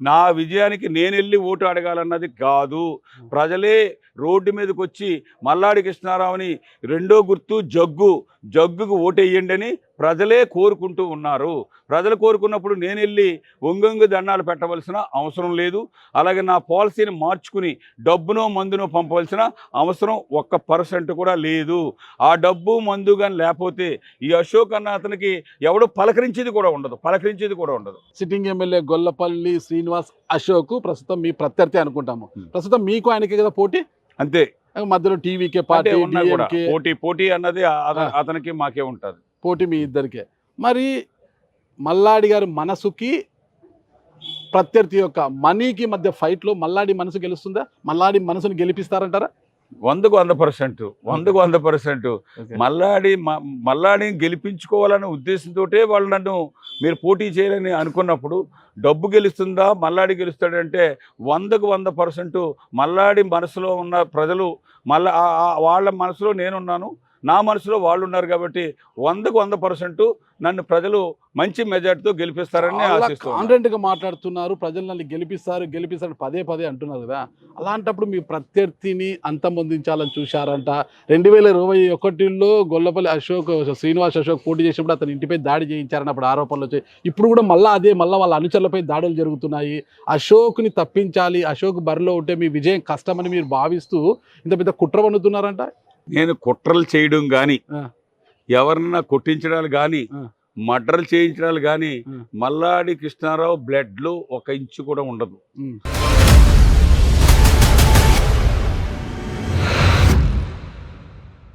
నా విజయానికి నేను వెళ్ళి ఓటు అడగాలన్నది కాదు. ప్రజలే రోడ్డు మీదకి వచ్చి మల్లాడి కృష్ణారావుని రెండో గుర్తు జగ్గుకు ఓటేయండి అని ప్రజలే కోరుకుంటూ ఉన్నారు. ప్రజలు కోరుకున్నప్పుడు నేను వెళ్ళి ఒంగొంగు దండాలు పెట్టవలసిన అవసరం లేదు. అలాగే నా పాలసీని మార్చుకుని డబ్బునో మందునో పంపవలసిన అవసరం 1% కూడా లేదు. ఆ డబ్బు మందు కానీ లేకపోతే ఈ అశోక్ అన్న అతనికి ఎవడో పలకరించేది కూడా ఉండదు. సిట్టింగ్ ఎమ్మెల్యే గొల్లపల్లి శ్రీనివాస్ అశోక్ ప్రస్తుతం మీ ప్రత్యర్థి అనుకుంటాము. ప్రస్తుతం మీకు ఆయనకి కదా పోటీ, అంతే. మధ్యలో టీవీకే పార్టీ పోటీ అన్నది అతనికి మాకే ఉంటుంది. పోటీ మీ ఇద్దరికే. మరి మల్లాడి గారి మనసుకి ప్రత్యర్థి యొక్క మనీకి మధ్య ఫైట్లో మల్లాడి మనసు గెలుస్తుందా? మల్లాడి మనసుని గెలిపిస్తారంటారా? 100% మల్లాడిని గెలిపించుకోవాలనే ఉద్దేశంతో వాళ్ళు నన్ను మీరు పోటీ చేయాలని అనుకున్నప్పుడు డబ్బు గెలుస్తుందా మల్లాడి గెలుస్తాడంటే 100% మల్లాడి మనసులో ఉన్న ప్రజలు వాళ్ళ మనసులో నేనున్నాను, నా మనసులో వాళ్ళు ఉన్నారు కాబట్టి 100% నన్ను ప్రజలు మంచి మెజార్టీతో గెలిపిస్తారని ఆశిస్తున్నాను. కాన్ఫిడెంట్గా మాట్లాడుతున్నారు. ప్రజలు నన్ను గెలిపిస్తారు పదే అంటున్నారు కదా. అలాంటప్పుడు మీ ప్రత్యర్థిని అంతమొందించాలని చూశారంట. 2021లో గొల్లపల్లి శ్రీనివాస్ అశోక్ పోటీ చేసినప్పుడు అతని ఇంటిపై దాడి చేయించారన్నప్పుడు ఆరోపణలు వచ్చాయి. ఇప్పుడు కూడా మళ్ళీ వాళ్ళ అనుచరులపై దాడులు జరుగుతున్నాయి. అశోక్ని తప్పించాలి, అశోక్ బరిలో ఉంటే మీ విజయం కష్టమని మీరు భావిస్తూ ఇంత పెద్ద కుట్ర పన్నుతున్నారంట. నేను కుట్రలు చేయడం కానీ, ఎవరన్నా కొట్టించడాలు కానీ, మర్డర్లు చేయించడాలు కానీ మల్లాడి కృష్ణారావు బ్లడ్లో 1 ఇంచు కూడా ఉండదు.